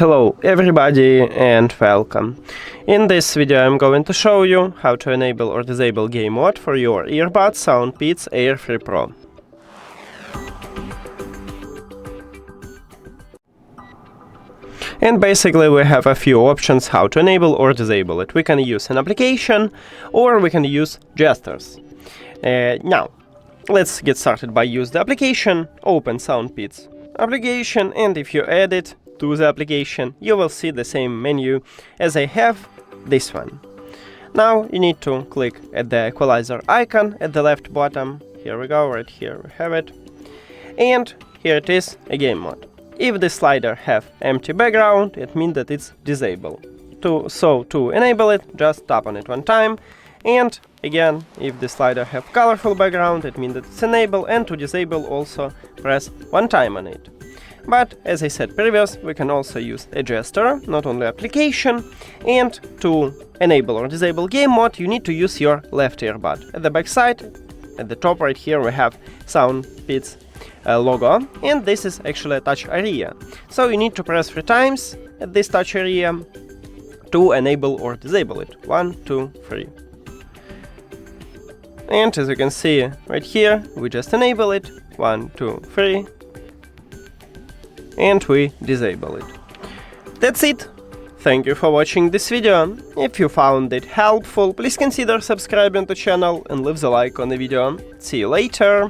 Hello everybody and welcome. In this video I'm going to show you how to enable or disable game mode for your earbuds SOUNDPEATS AIR 3 Pro. And basically we have a few options how to enable or disable it. We can use an application or we can use gestures. Now, let's get started by use the application. Open SOUNDPEATS application, and if you add it to the application, you will see the same menu as I have this one. Now you need to click at the equalizer icon at the left bottom. Here we go, right here we have it. And here it is, a game mode. If the slider have empty background, it means that it's disabled. So to enable it, just tap on it one time. And again, if the slider have colorful background, it means that it's enabled, and to disable also press one time on it. But as I said previous, we can also use a gesture, not only application, and to enable or disable game mode, you need to use your left earbud. At the back side, at the top right here, we have SOUNDPEATS logo, and this is actually a touch area. So you need to press 3 times at this touch area to enable or disable it. 1, 2, 3. And as you can see right here, we just enable it. 1, 2, 3. And we disable it. That's it. Thank you for watching this video. If you found it helpful, please consider subscribing to the channel and leave the like on the video. See you later.